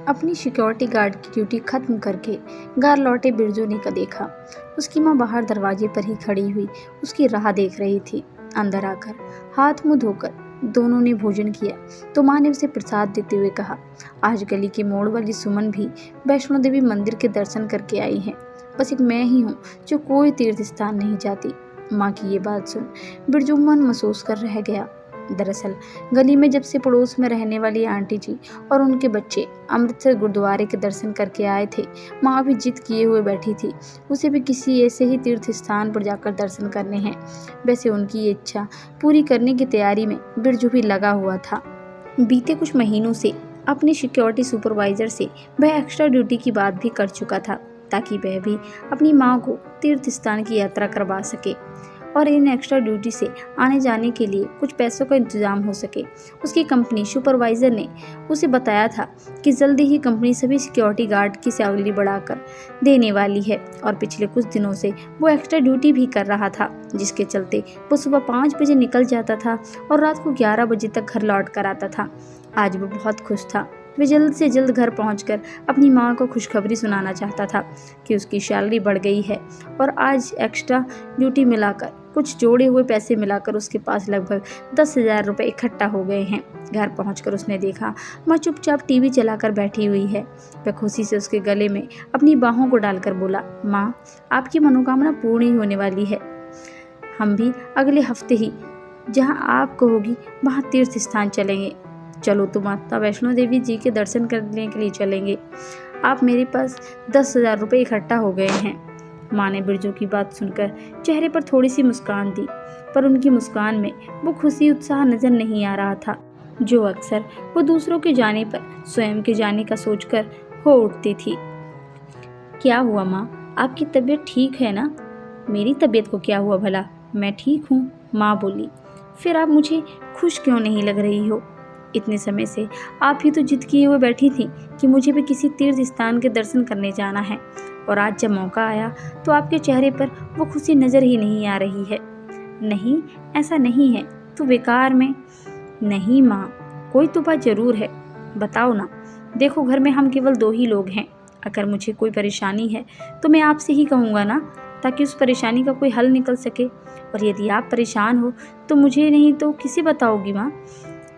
अपनी security guard की duty खत्म करके घर लौटे बिरजू ने देखा उसकी माँ बाहर दरवाजे पर ही खड़ी हुई उसकी राह देख रही थी। अंदर आकर हाथ मुंह धोकर दोनों ने भोजन किया तो माँ ने उसे प्रसाद देते हुए कहा, आज गली के मोड़ वाली सुमन भी वैष्णो देवी मंदिर के दर्शन करके आई है। बस एक मैं ही हूँ जो कोई तीर्थ स्थान नहीं जाती। माँ की ये बात सुन बिरजू मन महसूस कर रह गया। दरअसल गली में जब से पड़ोस में रहने वाली आंटी जी और उनके बच्चे अमृतसर गुरुद्वारे के दर्शन करके आए थे, माँ भी जिद किए हुए बैठी थी उसे भी किसी ऐसे ही तीर्थ स्थान पर जाकर दर्शन करने हैं। वैसे उनकी ये इच्छा पूरी करने की तैयारी में बिरजू भी लगा हुआ था। बीते कुछ महीनों से अपने सिक्योरिटी सुपरवाइजर से वह एक्स्ट्रा ड्यूटी की बात भी कर चुका था ताकि वह भी अपनी माँ को तीर्थ स्थान की यात्रा करवा सके और इन एक्स्ट्रा ड्यूटी से आने जाने के लिए कुछ पैसों का इंतजाम हो सके। उसकी कंपनी सुपरवाइज़र ने उसे बताया था कि जल्दी ही कंपनी सभी सिक्योरिटी गार्ड की सैलरी बढ़ाकर देने वाली है और पिछले कुछ दिनों से वो एक्स्ट्रा ड्यूटी भी कर रहा था, जिसके चलते वो सुबह 5 बजे निकल जाता था और रात को 11 बजे तक घर लौट कर आता था। आज वो बहुत खुश था। वह जल्द से जल्द घर पहुंचकर अपनी माँ को खुशखबरी सुनाना चाहता था कि उसकी सैलरी बढ़ गई है और आज एक्स्ट्रा ड्यूटी मिलाकर कुछ जोड़े हुए पैसे मिलाकर उसके पास लगभग 10,000 रुपये इकट्ठा हो गए हैं। घर पहुंचकर उसने देखा माँ चुपचाप टीवी चलाकर बैठी हुई है। वह खुशी से उसके गले में अपनी बाहों को डालकर बोला, माँ आपकी मनोकामना पूर्ण ही होने वाली है। हम भी अगले हफ्ते ही जहाँ आप कहोगी वहाँ तीर्थ स्थान चलेंगे। चलो तो माता वैष्णो देवी जी के दर्शन करने के लिए चलेंगे। आप मेरे पास 10,000 रुपये इकट्ठा हो गए हैं। माँ ने बिरजू की बात सुनकर चेहरे पर थोड़ी सी मुस्कान दी, पर उनकी मुस्कान में वो खुशी उत्साह नजर नहीं आ रहा था जो अक्सर वो दूसरों के जाने पर स्वयं के जाने का सोचकर हो उठती थी। क्या हुआ माँ, आपकी तबीयत ठीक है ना? मेरी तबीयत को क्या हुआ भला, मैं ठीक हूँ, माँ बोली। फिर आप मुझे खुश क्यों नहीं लग रही हो? इतने समय से आप ही तो जिद किए हुए बैठी थी कि मुझे भी किसी तीर्थ स्थान के दर्शन करने जाना है, और आज जब मौका आया तो आपके चेहरे पर वो खुशी नज़र ही नहीं आ रही है। नहीं, ऐसा नहीं है, तू बेकार में। नहीं माँ, कोई तो बात ज़रूर है, बताओ ना। देखो घर में हम केवल 2 ही लोग हैं। अगर मुझे कोई परेशानी है तो मैं आपसे ही कहूँगा ना, ताकि उस परेशानी का कोई हल निकल सके। और यदि आप परेशान हो तो मुझे नहीं तो किसे बताओगी माँ?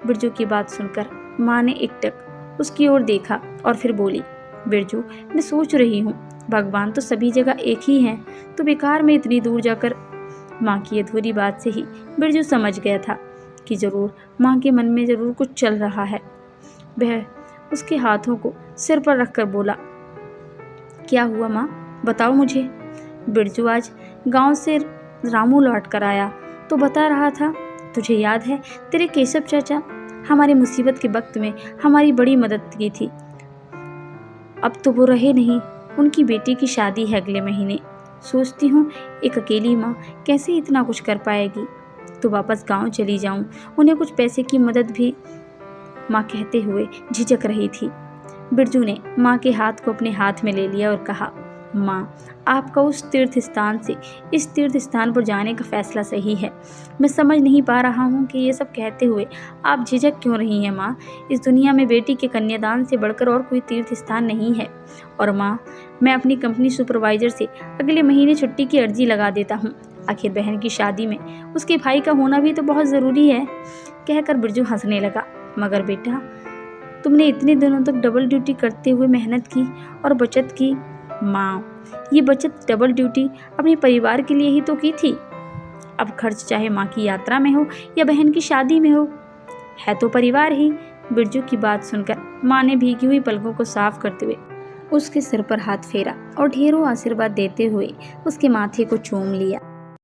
बिरजू की बात सुनकर माँ ने एकटक उसकी ओर देखा और फिर बोली, बिरजू मैं सोच रही हूँ भगवान तो सभी जगह एक ही हैं, तो बेकार में इतनी दूर जाकर। माँ की अधूरी बात से ही बिरजू समझ गया था कि जरूर माँ के मन में जरूर कुछ चल रहा है। वह उसके हाथों को सिर पर रखकर बोला, क्या हुआ माँ, बताओ मुझे। बिरजू आज गांव से रामू लौट कर आया तो बता रहा था, तुझे याद है तेरे केशव चाचा हमारी मुसीबत के वक्त में हमारी बड़ी मदद की थी। अब तो वो रहे नहीं, उनकी बेटी की शादी है अगले महीने। सोचती हूँ एक अकेली माँ कैसे इतना कुछ कर पाएगी, तो वापस गांव चली जाऊँ, उन्हें कुछ पैसे की मदद भी, माँ कहते हुए झिझक रही थी। बिरजू ने माँ के हाथ को अपने हाथ में ले लिया और कहा, माँ आपका उस तीर्थ स्थान से इस तीर्थ स्थान पर जाने का फैसला सही है। मैं समझ नहीं पा रहा हूँ कि ये सब कहते हुए आप झिझक क्यों रही हैं माँ। इस दुनिया में बेटी के कन्यादान से बढ़कर और कोई तीर्थ स्थान नहीं है। और माँ मैं अपनी कंपनी सुपरवाइजर से अगले महीने छुट्टी की अर्जी लगा देता हूँ। आखिर बहन की शादी में उसके भाई का होना भी तो बहुत ज़रूरी है। कहकर बिरजू हंसने लगा, मगर बेटा तुमने इतने दिनों तक डबल ड्यूटी करते हुए मेहनत की और बचत की। माँ ये बचत डबल ड्यूटी अपने परिवार के लिए ही तो की थी। अब खर्च चाहे माँ की यात्रा में हो या बहन की शादी में हो, है तो परिवार ही। बिरजू की बात सुनकर माँ ने भीगी हुई पलकों को साफ करते हुए उसके सिर पर हाथ फेरा और ढेरों आशीर्वाद देते हुए उसके माथे को चूम लिया।